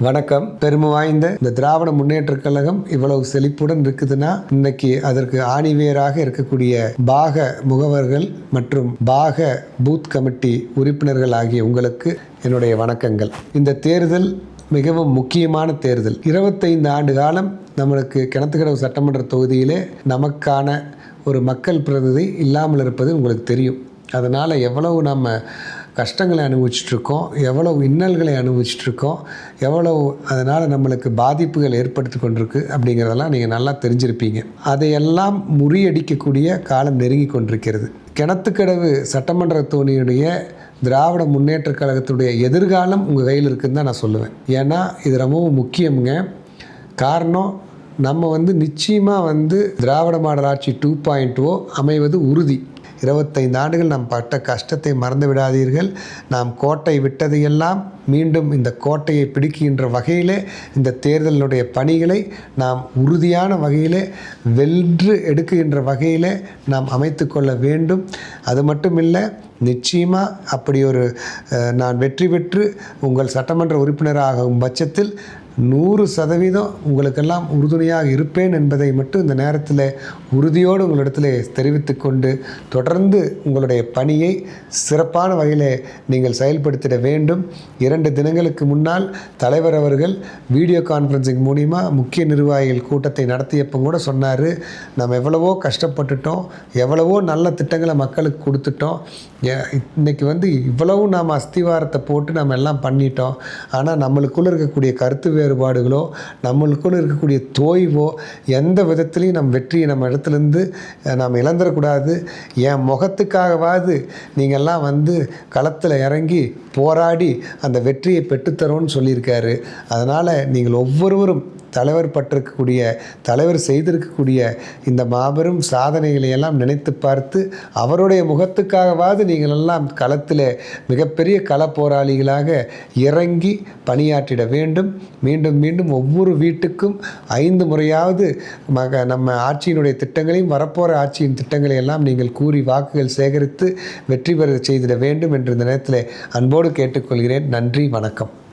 வணக்கம். பெருமை வாய்ந்த இந்த திராவிட முன்னேற்றக் கழகம் இவ்வளவு செழிப்புடன் இருக்குதுன்னா இன்னைக்கு அதற்கு ஆணிவேராக இருக்கக்கூடிய பாக முகவர்கள் மற்றும் பாக பூத் கமிட்டி உறுப்பினர்கள் ஆகிய உங்களுக்கு என்னுடைய வணக்கங்கள். இந்த தேர்தல் மிகவும் முக்கியமான தேர்தல். 25 ஆண்டு காலம் நம்மளுக்கு கிணத்துக்கடவு சட்டமன்ற தொகுதியிலே நமக்கான ஒரு மக்கள் பிரதிநிதி இல்லாமல் இருப்பது உங்களுக்கு தெரியும். அதனால் எவ்வளவு நம்ம கஷ்டங்களை அனுபவிச்சிட்ருக்கோம், எவ்வளவு இன்னல்களை அனுபவிச்சிட்ருக்கோம், எவ்வளவு அதனால் நம்மளுக்கு பாதிப்புகள் ஏற்படுத்தி கொண்டிருக்கு அப்படிங்கிறதெல்லாம் நீங்கள் நல்லா தெரிஞ்சிருப்பீங்க. அதையெல்லாம் முறியடிக்கக்கூடிய காலம் நெருங்கி கொண்டிருக்கிறது. கிணத்துக்கடவு சட்டமன்ற தொகுதியுடைய திராவிட முன்னேற்ற கழகத்துடைய எதிர்காலம் உங்கள் கையில் இருக்குதுன்னு தான் நான் சொல்லுவேன். ஏன்னா இது ரொம்பவும் முக்கியங்க. காரணம், நம்ம நிச்சயமாக திராவிட மாடல் ஆட்சி 2.0 அமைவது உறுதி. 25 ஆண்டுகள் நாம் பட்ட கஷ்டத்தை மறந்து விடாதீர்கள். நாம் கோட்டை விட்டதையெல்லாம் மீண்டும் இந்த கோட்டையை பிடிக்கின்ற வகையிலே இந்த தேர்தலினுடைய பணிகளை நாம் உறுதியான வகையிலே வென்று எடுக்குகின்ற வகையிலே நாம் அமைத்து கொள்ள வேண்டும். அது மட்டும் இல்லை, நிச்சயமாக அப்படி ஒரு நான் வெற்றி பெற்று உங்கள் சட்டமன்ற உறுப்பினராகும் பட்சத்தில் 100% உங்களுக்கெல்லாம் உறுதுணையாக இருப்பேன் என்பதை மட்டும் இந்த நேரத்தில் உறுதியோடு உங்களிடத்தில் தெரிவித்து கொண்டு தொடர்ந்து உங்களுடைய பணியை சிறப்பான வகையில் நீங்கள் செயல்படுத்திட வேண்டும். 2 தினங்களுக்கு முன்னால் தலைவர் அவர்கள் வீடியோ கான்ஃபரன்சிங் மூலிமா முக்கிய நிர்வாகிகள் கூட்டத்தை நடத்தியப்போ கூட சொன்னார், நம்ம எவ்வளவோ கஷ்டப்பட்டுட்டோம், எவ்வளவோ நல்ல திட்டங்களை மக்களுக்கு கொடுத்துட்டோம், இன்றைக்கி இவ்வளவு நாம் அஸ்திவாரத்தை போட்டு நம்ம எல்லாம் பண்ணிட்டோம். ஆனால் நம்மளுக்குள்ளே இருக்கக்கூடிய கருத்து வேறுபாடுகளோ நம்மளுக்குள்ளே இருக்கக்கூடிய தோய்வோ எந்த விதத்துலையும் நம் வெற்றியை நம்ம இடத்துலேருந்து நாம் இழந்துடக்கூடாது. என் முகத்துக்காகவாது நீங்கள்லாம் களத்தில் இறங்கி போராடி அந்த வெற்றியை பெற்றுத்தரோன்னு சொல்லியிருக்காரு. அதனால் நீங்கள் ஒவ்வொருவரும் தலைவர் செய்திருக்கக்கூடிய இந்த மாபெரும் சாதனைகளை எல்லாம் நினைத்து பார்த்து அவருடைய முகத்துக்காகவாது நீங்கள் எல்லாம் களத்தில் மிகப்பெரிய கள போராளிகளாக இறங்கி பணியாற்றிட வேண்டும். மீண்டும் மீண்டும் ஒவ்வொரு வீட்டுக்கும் 5 முறையாவது நம்ம ஆட்சியினுடைய திட்டங்களையும் வரப்போகிற ஆட்சியின் திட்டங்களை எல்லாம் நீங்கள் கூறி வாக்குகள் சேகரித்து வெற்றி பெற செய்திட வேண்டும் என்று இந்த நேரத்தில் அன்போடு கேட்டுக்கொள்கிறேன். நன்றி, வணக்கம்.